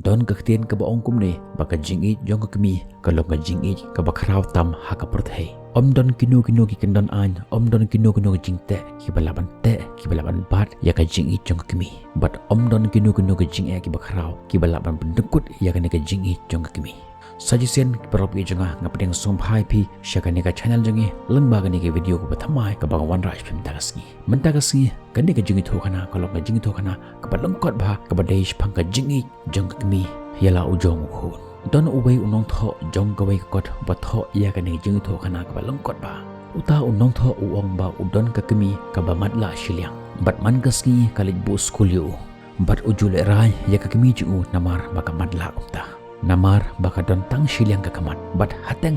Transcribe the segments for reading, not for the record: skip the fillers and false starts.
don ka ktien ka baong kumne baka jingit jong ka kemi kalong ka jingit ka bakraw tam ha ka perthei don kinu ki kendon an don kinu ki jingte ki balaban te ki balaban bat ya ka jingit jong ka kemi but don kinu ki jing ki bakraw ki balaban pendekut ya ka jingit jong ka kemi suggestion propi jonga ngapdeng somphai pi shakane ka channel jongi lengba gani ke video ko pathamai ka bang wan raj phim tagasni mentagasi kani ka jingi thokana kalong ka jingi thokana ka balongkot bha ka badeish phang ka jingi jong ka kemi yala ujong khon don uwei unong tho jong ka wei kot ba tho ya kani jingi thokana ka balongkot ba uta unong tho uong ba udon ka kemi ka ba matla shiliang bat man kasni kalit bu school yu bat ujul rai ya ka kemi ju namar ba ka matla umta namar baka don tang shiliang kakamat bat hateng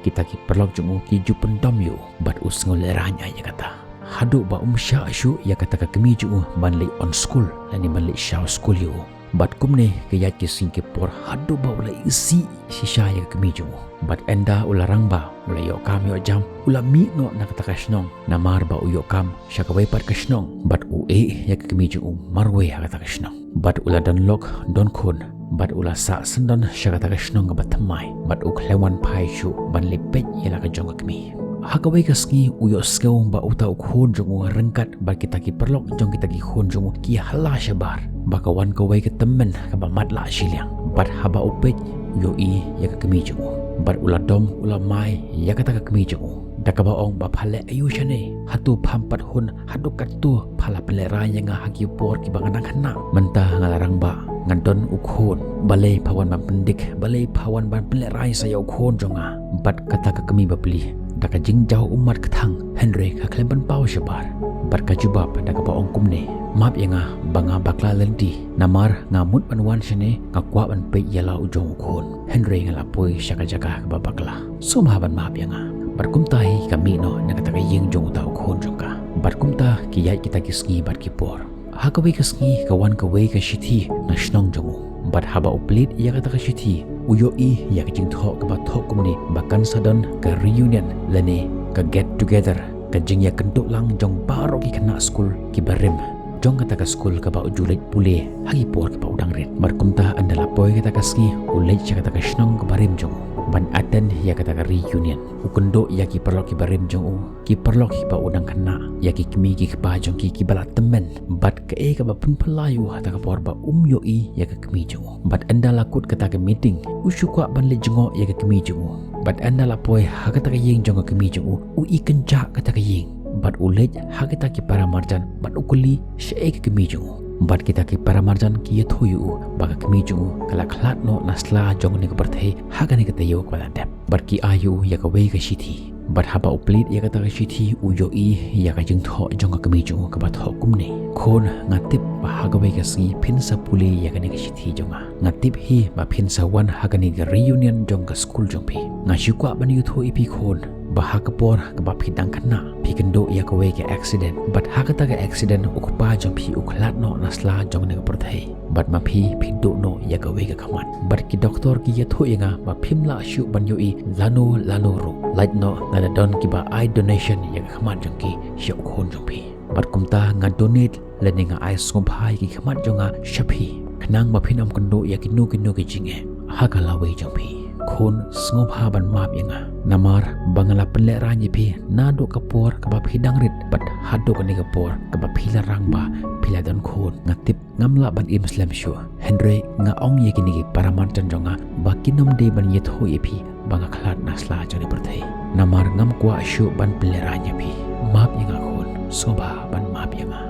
kita ki perlok jungu ki jupen dom yu bat usngol eranya ya kata hadu ba sha shu ya kata ka kemi jungu banli on school lani banli sha school yu bat kumne ke ya ki sing ke por hadu ba ula isi shisha ya kemi jungu bat enda ula rangba ula yo kam yo jam ula mi no na kata kashnong namar ba uyo kam shaka wai pat kashnong bat u ya kemi jungu marwe ya kata kashnong bat ula don lok don khon bat ula sa sendon syakata kashnong bat thamai bat uklewan pai shu ban lepet yela ka jong kami hakawai kasngi uyo skeu ba uta ukhon jongu rengkat bat kita ki perlok jong kita ki khon jongu ki hala shabar bakawan kawai ka temen ka ba matla shiliang bat haba upet yo ya ka kami jongu bat ula dom ula mai ya kata ka kami jongu dakaba ong ba phale ayu shane hatu phampat hun hadu kattu phala pelera yang hagi por ki banganang khana mentah ngalarang ba ngandon ukhon balai pawan ban pendik balai pawan ban pelerai saya ukhon jonga bat kata ka kami babli daka jingjau umat kathang Henry ka klemban pau shabar bat ka jubab daka ba ong kumne map yanga banga bakla lendi namar ngamut banwan shane ngakwa ban pe yala ujong ukhon Henry ngala poi shaka jaga ka bakla sumha ban map yanga bat kumtai kami no nakata ka yeng jong uta ukhon jonga bat kumta ki yai kita kisngi bat ki por hakawai kasngi kawan kawai ka shithi na shnong jongu bat haba uplit ya kata ka shithi uyo ya ka jing tho ka ba tho kumni bakan sadon ka reunion lane ka get together ka jing ya kentuk lang jong baro ki kana school ki barim jong kata ka school ka ba ujulit pule hagi por ka ba udang ret markumta andala poy kata kasngi ulej ya kata ka shnong ka barim jongu ban aten ya kata ka reunion ukendo ya ki perlok ki barim jong ki perlok ki ba udang kana ya ki kimi ki ba jong ki balat temen bat ka ka ba pun pelayu hata ka por ba yo ya ka kimi jong bat anda lakut kata ka meeting usukwa ban le jongo ya ka kimi jong bat anda la poy ha kata ka yeng jong ka kimi jong kenja kata ka yeng bat ulej ha kita ki para marjan bat ukuli she ka kimi jong bat kita ki para marjan ki yethoyu baka kemi jungu kala khlat no nasla jong ni kabarthei hagani ka tayo kala dep bat ki ayu ya ka wei ka shithi bat haba uplit ya ka ta ka shithi uyo ya ka jing tho jong ka kemi jungu ka ba tho kumne khon ngatip ba haga wei ka si phin sa puli ya ka ni ka shithi jonga ngatip hi ba phin sa wan hagani ka reunion jong ka school jong phi ngashukwa ban yu tho ipi khon bah kapor ka ba phidang khana phikendo ya ka wei ka accident but hakata ka accident ukpa jong phi ukhlat no nasla jong ne ka porthai but ma phi phido no ya ka wei ka khamat but ki doctor ki ya thoinga ba phimla shu ban yo lano ro light no ngala don ki ba eye donation ya ka khamat jong ki shu khon jong phi but kumta nga donate le nga eye somphai ki khamat jonga shapi khnang ma phinam kendo ya ki no ki jinge hakala wei jong phi khon sngob haban map yanga namar bangala penle ranyi pi nado kapor kaba phidang rit bat hado kani kapor kaba phila rangba phila dan khon ngatip ngamla ban muslim shu henry nga ong ye kini paraman jonga bakinom de ban ye tho ye pi banga khlat nasla jani berthai namar ngam kwa shu ban penle ranyi pi map yanga khon soba ban map yanga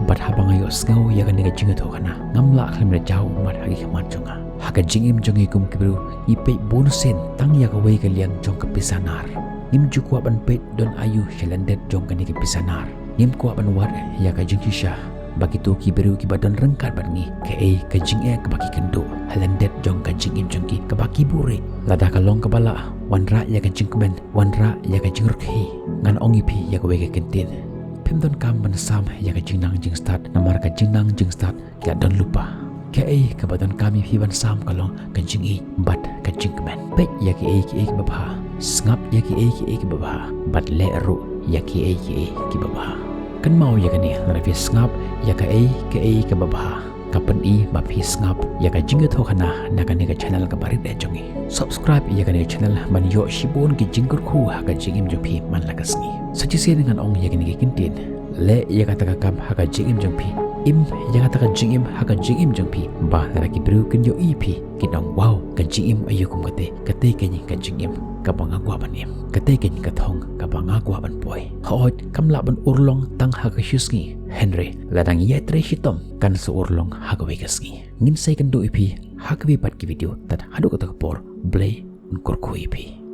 bat habanga yo sngo ya kani jinga tho kana ngamla khlemre jaw mat hagi khamat jonga haka jingim jongi kum kibru ipe bonusen tang ya ka wei ka liang jong ka pisanar nim ju kwa ban pet don ayu shelandet jong ka ni ka pisanar nim kwa ban wat ya ka jing sha bagitu kiberu ki badan rengkat ban ngi ka jing ka baki kendo halandet jong ka jingim jongki ka baki bure lada ka long ka bala wanra ya ka jing ben wanra ya ka jing rukhi ngan ongi pi ya ka wei ka kentin pim don kam ban sam ya ka jingnang jing start namar ka jingnang jing start ya don lupa kabadan kami hiban sam kalong kanjing bat kanjing men pe ya ki baba snap ya ki baba bat le ru ya ki baba kan mau ya kani rafi snap ya ka baba kapan i mapi ngap ya ka jinga tho khana na ka ne ka channel ka barit e jongi subscribe ya ka ne channel man yo shibon ki jingkur khu ha ka jingim jo phi man lagasngi sachi se dengan ong ya ki kintin le ya ka ta kam ha ka jingim jo phi im ya ka ta jingim ha ka jingim jo phi ba na ki bru kin yo i phi kinong wow ka jingim ayukum kate ke ni ka jingim ka banga gwa ban im kate ke ni ka thong ka banga gwa ban poi hot kam la ban urlong tang ha ka husngi Henry ladang ye tre hitom kan su urlong ha ka wegasngi ngin sai kan do ipi ha ka bi pat ki video tat hadu ka por blay un kor khu ipi